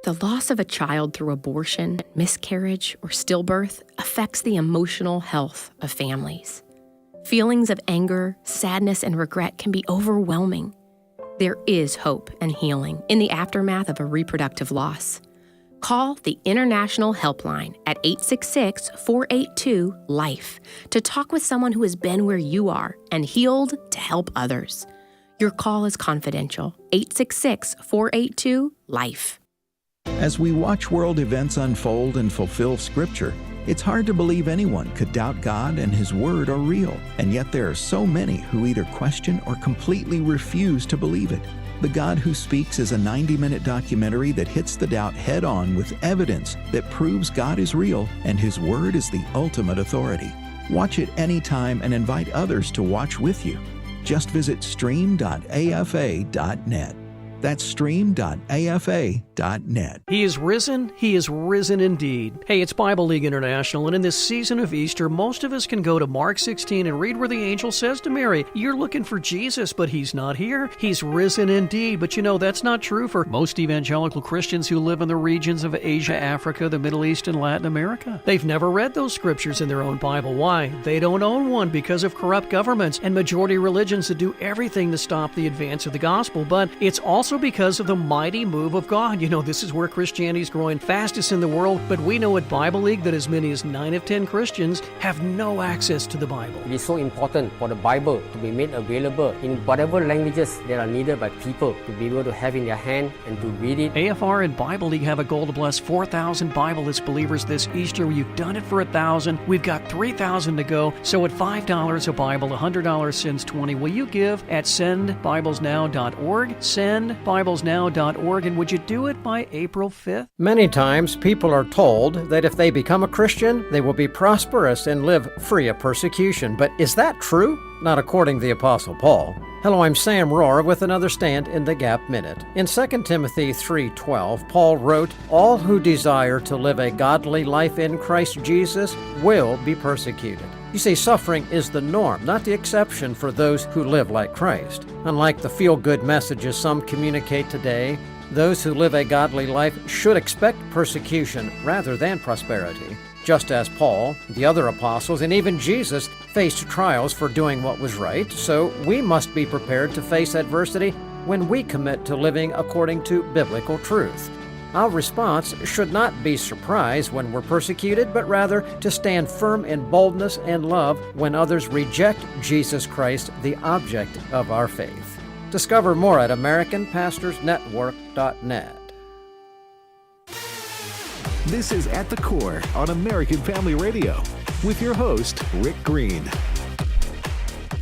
The loss of a child through abortion, miscarriage, or stillbirth affects the emotional health of families. Feelings of anger, sadness, and regret can be overwhelming. There is hope and healing in the aftermath of a reproductive loss. Call the International Helpline at 866-482-LIFE to talk with someone who has been where you are and healed to help others. Your call is confidential. 866-482-LIFE. As we watch world events unfold and fulfill Scripture, it's hard to believe anyone could doubt God and His Word are real. And yet there are so many who either question or completely refuse to believe it. The God Who Speaks is a 90-minute documentary that hits the doubt head-on with evidence that proves God is real and His Word is the ultimate authority. Watch it anytime and invite others to watch with you. Just visit stream.afa.net. That's stream.afa.net. He is risen indeed. Hey, it's Bible League International, and in this season of Easter, most of us can go to Mark 16 and read where the angel says to Mary, you're looking for Jesus, but He's not here. He's risen indeed. But you know, that's not true for most evangelical Christians who live in the regions of Asia, Africa, the Middle East, and Latin America. They've never read those scriptures in their own Bible. Why? They don't own one because of corrupt governments and majority religions that do everything to stop the advance of the gospel. But it's also because of the mighty move of God. You know, this is where Christianity is growing fastest in the world, but we know at Bible League that as many as 9 of 10 Christians have no access to the Bible. It is so important for the Bible to be made available in whatever languages that are needed by people to be able to have in their hand and to read it. AFR and Bible League have a goal to bless 4,000 Bibleless believers this Easter. You've done it for 1,000. We've got 3,000 to go. So at $5 a Bible, $100 sends 20. Will you give at sendbiblesnow.org? Sendbiblesnow.org, and would you do it by April 5th? Many times people are told that if they become a Christian, they will be prosperous and live free of persecution. But is that true? Not according to the Apostle Paul. Hello, I'm Sam Rohrer with another Stand in the Gap Minute. In 2 Timothy 3:12, Paul wrote, all who desire to live a godly life in Christ Jesus will be persecuted. You see, suffering is the norm, not the exception for those who live like Christ. Unlike the feel-good messages some communicate today, those who live a godly life should expect persecution rather than prosperity. Just as Paul, the other apostles, and even Jesus faced trials for doing what was right, so we must be prepared to face adversity when we commit to living according to biblical truth. Our response should not be surprise when we're persecuted, but rather to stand firm in boldness and love when others reject Jesus Christ, the object of our faith. Discover more at AmericanPastorsNetwork.net. This is At the Core on American Family Radio with your host, Rick Green.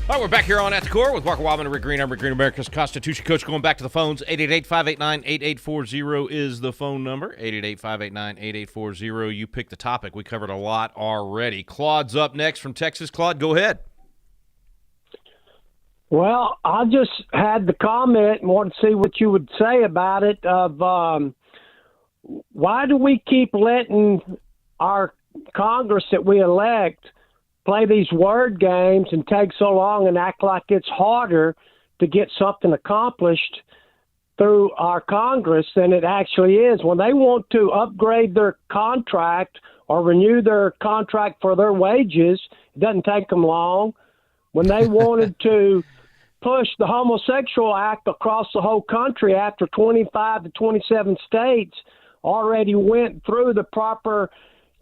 All right, we're back here on At the Core with Walker Wildmon and Rick Green. I'm Rick Green, America's Constitution Coach. Going back to the phones, 888-589-8840 is the phone number, 888-589-8840. You pick the topic. We covered a lot already. Claude's up next from Texas. Claude, go ahead. Well, I just had the comment and wanted to see what you would say about it of why do we keep letting our Congress that we elect play these word games and take so long and act like it's harder to get something accomplished through our Congress than it actually is. When they want to upgrade their contract or renew their contract for their wages, it doesn't take them long. When they wanted to push the homosexual act across the whole country after 25 to 27 states already went through the proper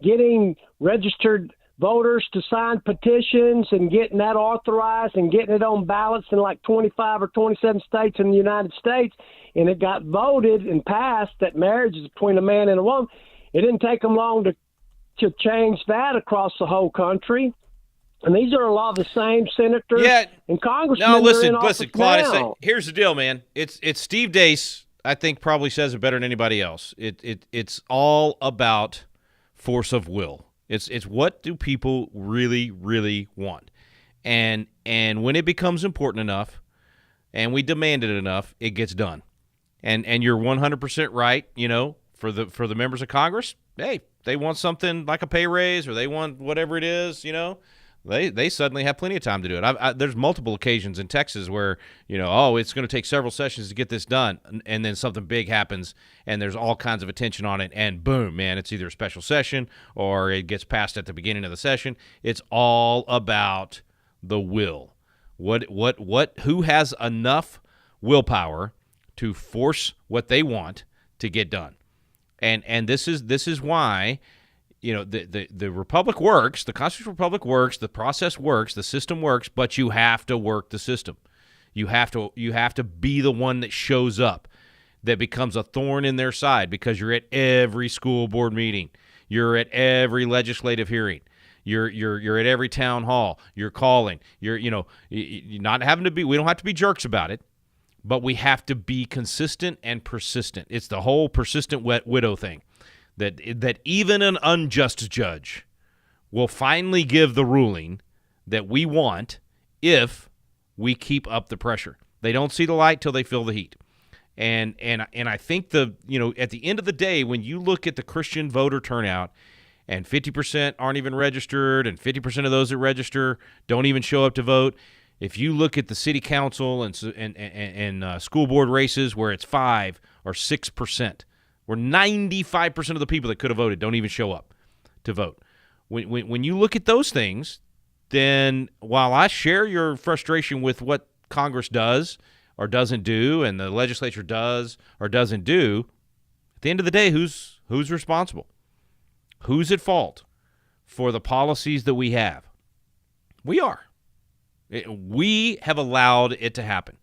getting registered voters to sign petitions and getting that authorized and getting it on ballots in like 25 or 27 states in the United States, and it got voted and passed that marriage is between a man and a woman. It didn't take them long to change that across the whole country. And these are a lot of the same senators and congressmen. No, that are in listen, office Claude. now. Here's the deal, man. It's Steve Deace. I think probably says it better than anybody else. It's all about force of will. It's what do people really, really want, and when it becomes important enough, and we demand it enough, it gets done. And you're 100% right. You know, for the members of Congress, hey, they want something like a pay raise or they want whatever it is. You know, they suddenly have plenty of time to do it. There's multiple occasions in Texas where, you know, it's going to take several sessions to get this done, and then something big happens, and there's all kinds of attention on it, and boom, man, it's either a special session or it gets passed at the beginning of the session. It's all about the will. Who has enough willpower to force what they want to get done, and this is why. You know, the republic works, the Constitutional Republic works, the process works, the system works, but you have to work the system. You have to be the one that shows up, that becomes a thorn in their side, because you're at every school board meeting, you're at every legislative hearing, you're at every town hall, you're calling, you're not having to be. We don't have to be jerks about it, but we have to be consistent and persistent. It's the whole persistent widow thing. That even an unjust judge will finally give the ruling that we want if we keep up the pressure. They don't see the light till they feel the heat. And I think at the end of the day, when you look at the Christian voter turnout, and 50% aren't even registered, and 50% of those that register don't even show up to vote. If you look at the city council and school board races where it's 5 or 6%, where 95% of the people that could have voted don't even show up to vote. When you look at those things, then while I share your frustration with what Congress does or doesn't do, and the legislature does or doesn't do, at the end of the day, who's responsible? Who's at fault for the policies that we have? We are. We have allowed it to happen.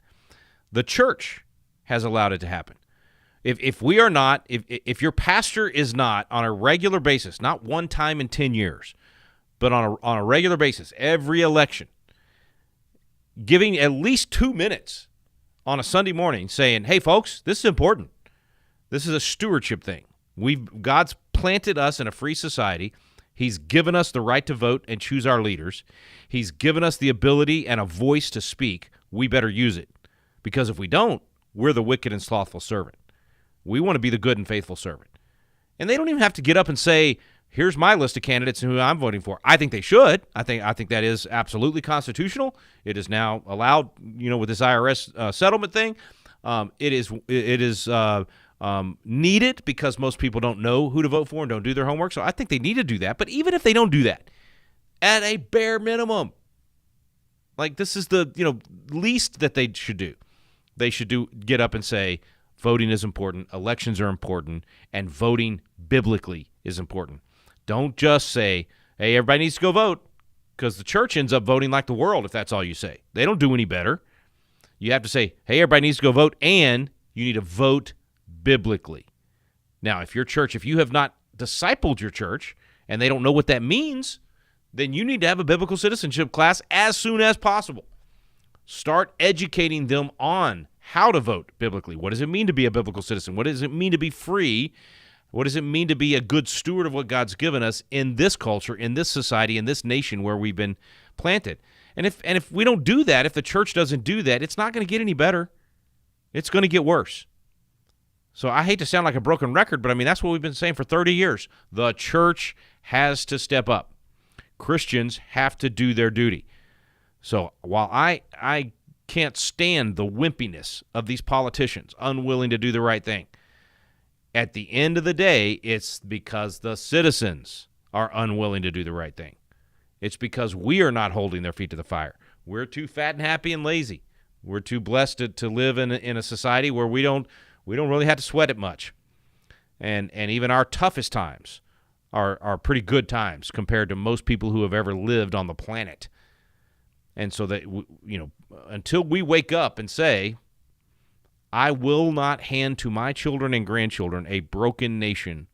The church has allowed it to happen. If we are not, if your pastor is not on a regular basis, not one time in 10 years, but on a regular basis, every election, giving at least 2 minutes on a Sunday morning saying, hey, folks, this is important. This is a stewardship thing. God's planted us in a free society. He's given us the right to vote and choose our leaders. He's given us the ability and a voice to speak. We better use it, because if we don't, we're the wicked and slothful servant. We want to be the good and faithful servant. And they don't even have to get up and say, here's my list of candidates and who I'm voting for. I think they should. I think that is absolutely constitutional. It is now allowed, with this IRS settlement thing. It is needed because most people don't know who to vote for and don't do their homework. So I think they need to do that. But even if they don't do that, at a bare minimum, like this is the least that they should do. They should get up and say, voting is important, elections are important, and voting biblically is important. Don't just say, hey, everybody needs to go vote, because the church ends up voting like the world if that's all you say. They don't do any better. You have to say, hey, everybody needs to go vote, and you need to vote biblically. Now, if you have not discipled your church and they don't know what that means, then you need to have a biblical citizenship class as soon as possible. Start educating them on how to vote biblically. What does it mean to be a biblical citizen? What does it mean to be free? What does it mean to be a good steward of what God's given us in this culture, in this society, in this nation where we've been planted? And if we don't do that, if the church doesn't do that, it's not going to get any better. It's going to get worse. So I hate to sound like a broken record, but I mean, that's what we've been saying for 30 years. The church has to step up. Christians have to do their duty. So while I can't stand the wimpiness of these politicians unwilling to do the right thing, at the end of the day, it's because the citizens are unwilling to do the right thing. It's because we are not holding their feet to the fire. We're too fat and happy and lazy. We're too blessed to live in a society where we don't really have to sweat it much. And even our toughest times are pretty good times compared to most people who have ever lived on the planet. And so that, until we wake up and say, I will not hand to my children and grandchildren a broken nation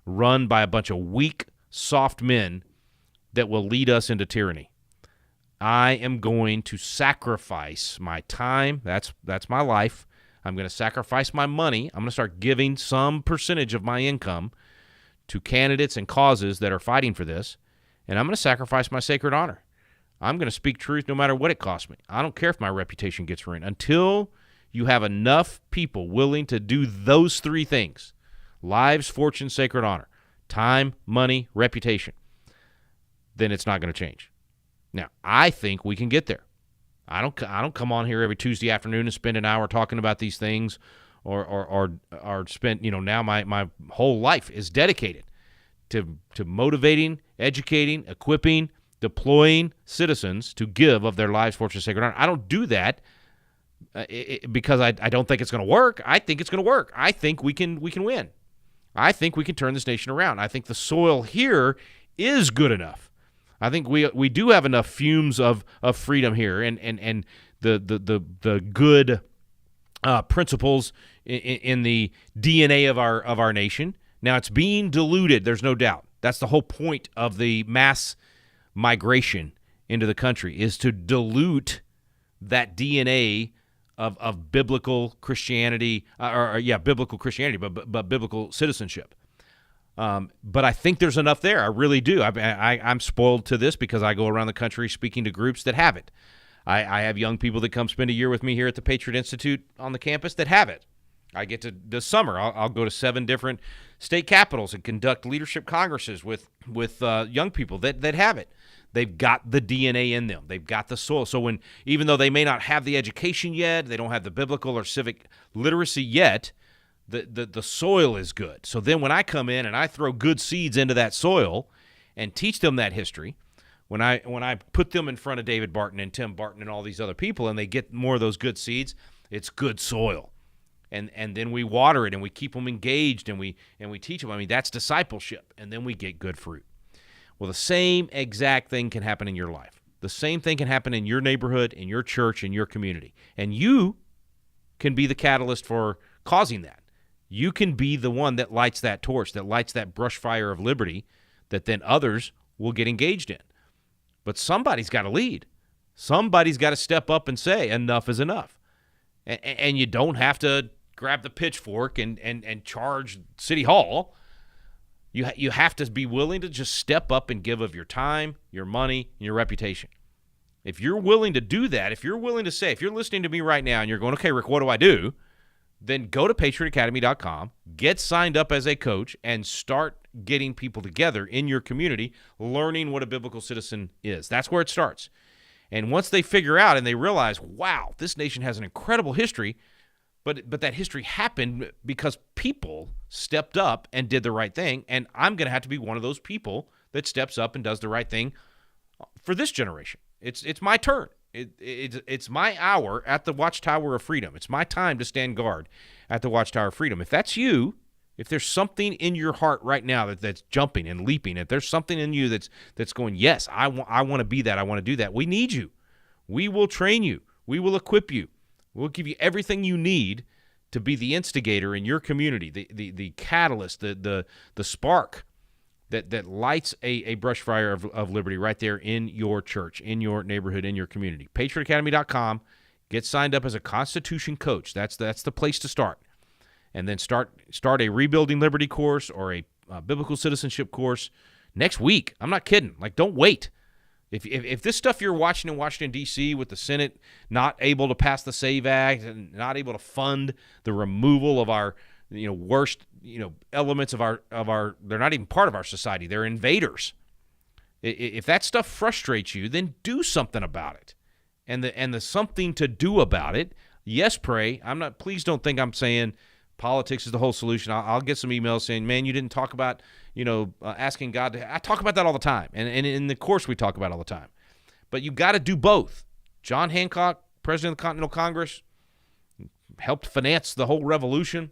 run by a bunch of weak, soft men that will lead us into tyranny. I am going to sacrifice my time. That's my life. I'm going to sacrifice my money. I'm going to start giving some percentage of my income to candidates and causes that are fighting for this, and I'm going to sacrifice my sacred honor. I'm going to speak truth no matter what it costs me. I don't care if my reputation gets ruined. Until you have enough people willing to do those three things, lives, fortune, sacred honor, time, money, reputation, then it's not going to change. Now, I think we can get there. I don't come on here every Tuesday afternoon and spend an hour talking about these things, or spend, now my whole life is dedicated to motivating, educating, equipping, deploying citizens to give of their lives, fortune, sacred honor. I don't do that because I don't think it's going to work. I think it's going to work. I think we can win. I think we can turn this nation around. I think the soil here is good enough. I think we do have enough fumes of freedom here, and the good principles in the DNA of our nation. Now it's being diluted. There's no doubt. That's the whole point of the mass migration into the country, is to dilute that DNA of biblical Christianity, biblical Christianity, but biblical citizenship. But I think there's enough there. I really do. I'm spoiled to this because I go around the country speaking to groups that have it. I have young people that come spend a year with me here at the Patriot Institute on the campus that have it. I get to this summer. I'll go to 7 different state capitals and conduct leadership congresses with young people that have it. They've got the DNA in them. They've got the soul. So even though they may not have the education yet, they don't have the biblical or civic literacy yet, the soil is good. So then when I come in and I throw good seeds into that soil and teach them that history, when I put them in front of David Barton and Tim Barton and all these other people, and they get more of those good seeds, it's good soil. And then we water it and we keep them engaged and we teach them. I mean, that's discipleship, and then we get good fruit. Well, the same exact thing can happen in your life. The same thing can happen in your neighborhood, in your church, in your community. And you can be the catalyst for causing that. You can be the one that lights that torch, that lights that brush fire of liberty that then others will get engaged in. But somebody's got to lead. Somebody's got to step up and say enough is enough. And you don't have to grab the pitchfork and charge City Hall. You have to be willing to just step up and give of your time, your money, and your reputation. If you're willing to do that, if you're willing to say, if you're listening to me right now and you're going, okay, Rick, what do I do? Then go to patriotacademy.com, get signed up as a coach, and start getting people together in your community, learning what a biblical citizen is. That's where it starts. And once they figure out and they realize, wow, this nation has an incredible history, but that history happened because people stepped up and did the right thing, and I'm going to have to be one of those people that steps up and does the right thing for this generation. It's my turn. It's my hour at the Watchtower of Freedom. It's my time to stand guard at the Watchtower of Freedom. If that's you, if there's something in your heart right now that's jumping and leaping, if there's something in you that's going, yes, I want to be that, I want to do that, we need you. We will train you. We will equip you. We'll give you everything you need to be the instigator in your community, the catalyst, the spark that lights a brush fire of liberty right there in your church, in your neighborhood, in your community. PatriotAcademy.com. Get signed up as a Constitution coach. That's the place to start. And then start a Rebuilding Liberty course or a Biblical Citizenship course next week. I'm not kidding. Like, don't wait. If this stuff you're watching in Washington, D.C. with the Senate not able to pass the SAVE Act and not able to fund the removal of our worst elements of our they're not even part of our society. They're invaders. If that stuff frustrates you, then do something about it. And the something to do about it, yes, pray. Please don't think I'm saying politics is the whole solution. I'll get some emails saying, man, you didn't talk about, asking God to. I talk about that all the time. And in the course we talk about it all the time. But you got to do both. John Hancock, President of the Continental Congress, helped finance the whole revolution.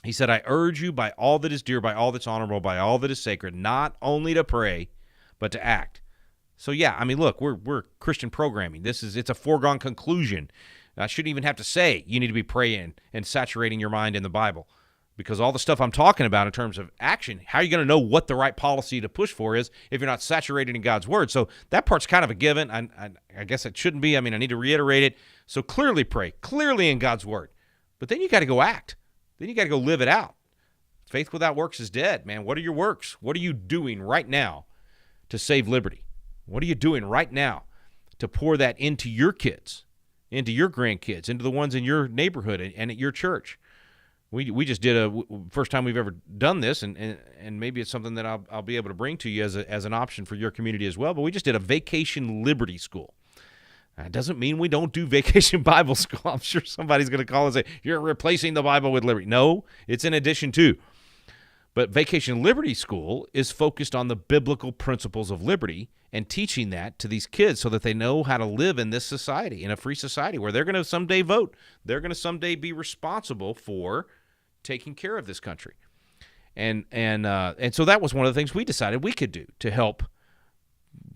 He said, I urge you by all that is dear, by all that's honorable, by all that is sacred, not only to pray, but to act. So, yeah, look, we're Christian programming. It's a foregone conclusion. I shouldn't even have to say you need to be praying and saturating your mind in the Bible. Because all the stuff I'm talking about in terms of action, how are you going to know what the right policy to push for is if you're not saturated in God's word? So that part's kind of a given. I guess it shouldn't be. I mean, I need to reiterate it. So clearly pray, clearly in God's word. But then you got to go act. Then you got to go live it out. Faith without works is dead, man. What are your works? What are you doing right now to save liberty? What are you doing right now to pour that into your kids, into your grandkids, into the ones in your neighborhood and at your church? We just did a first time we've ever done this, and maybe it's something that I'll be able to bring to you as an option for your community as well. But we just did a Vacation Liberty School. That doesn't mean we don't do Vacation Bible School. I'm sure somebody's going to call and say, you're replacing the Bible with liberty. No, it's in addition to. But Vacation Liberty School is focused on the biblical principles of liberty and teaching that to these kids so that they know how to live in this society, in a free society where they're going to someday vote. They're going to someday be responsible for taking care of this country. And so that was one of the things we decided we could do to help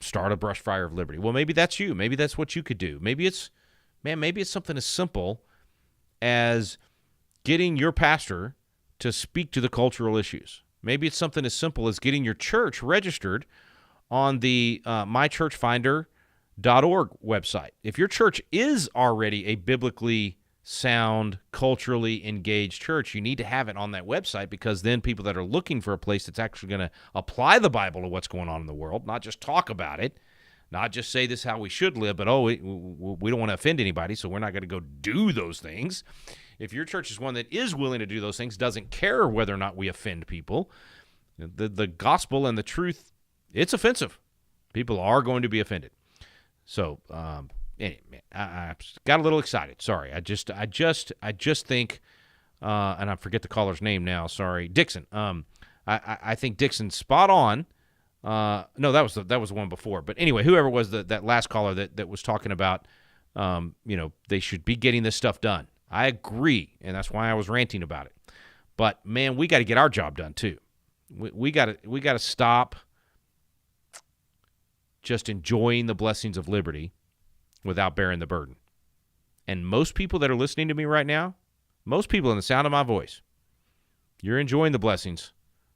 start a brush fire of liberty. Well, maybe that's you. Maybe that's what you could do. Maybe it's something as simple as getting your pastor to speak to the cultural issues. Maybe it's something as simple as getting your church registered on the mychurchfinder.org website. If your church is already a biblically sound, culturally engaged church, you need to have it on that website, because then people that are looking for a place that's actually going to apply the Bible to what's going on in the world, not just talk about it, not just say this is how we should live, but we don't want to offend anybody, so we're not going to go do those things. If your church is one that is willing to do those things, doesn't care whether or not we offend people, the gospel and the truth, it's offensive. People are going to be offended. So, anyway, I got a little excited. Sorry, I just think, and I forget the caller's name now. Sorry, Dixon. I think Dixon's spot on. No, that was the one before. But anyway, whoever was that last caller that was talking about, they should be getting this stuff done. I agree, and that's why I was ranting about it. But man, we got to get our job done too. We got to stop just enjoying the blessings of liberty without bearing the burden. And most people that are listening to me right now, most people in the sound of my voice, you're enjoying the blessings,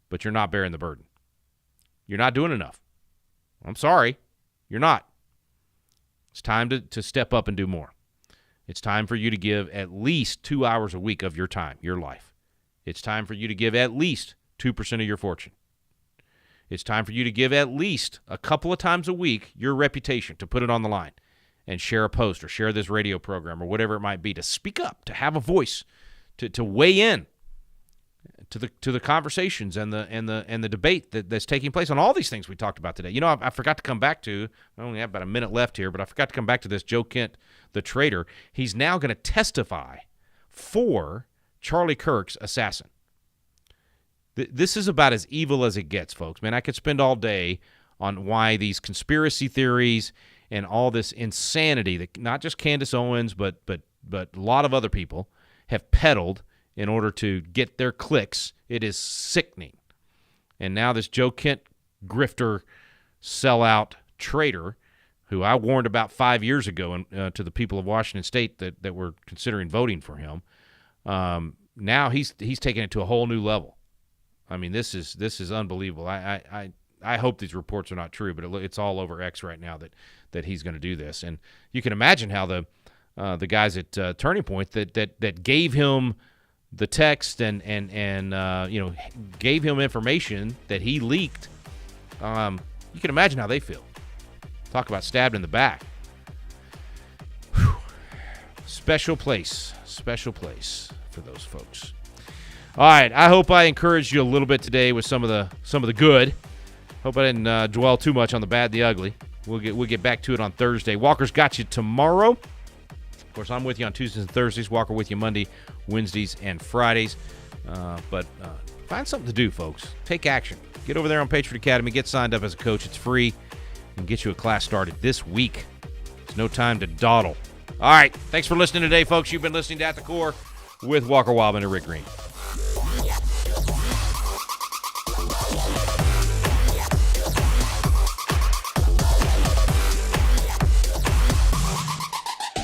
but you're not bearing the burden. You're not doing enough. I'm sorry, you're not. It's time to step up and do more. It's time for you to give at least 2 hours a week of your time, your life. It's time for you to give at least 2% of your fortune. It's time for you to give at least a couple of times a week your reputation, to put it on the line and share a post or share this radio program or whatever it might be, to speak up, to have a voice, to weigh in to the conversations and the debate that's taking place on all these things we talked about today. I forgot to come back to, I only have about a minute left here, but I forgot to come back to this Joe Kent, the traitor. He's now going to testify for Charlie Kirk's assassin. This is about as evil as it gets, folks. Man, I could spend all day on why these conspiracy theories and all this insanity that not just Candace Owens, but a lot of other people have peddled in order to get their clicks. It is sickening. And now this Joe Kent grifter, sellout traitor, who I warned about 5 years ago to the people of Washington State that were considering voting for him, now he's taking it to a whole new level. I mean, this is unbelievable. I hope these reports are not true, but it's all over X right now that he's going to do this. And you can imagine how the guys at Turning Point that gave him the text and gave him information that he leaked, you can imagine how they feel. Talk about stabbed in the back. Whew. Special place for those folks. All right, I hope I encouraged you a little bit today with some of the good. Hope I didn't dwell too much on the bad and the ugly. We'll get back to it on Thursday. Walker's got you tomorrow. Of course, I'm with you on Tuesdays and Thursdays. Walker with you Monday, Wednesdays, and Fridays. But find something to do, folks. Take action. Get over there on Patriot Academy. Get signed up as a coach. It's free. And get you a class started this week. It's no time to dawdle. All right. Thanks for listening today, folks. You've been listening to At the Core with Walker Wildmon and Rick Green.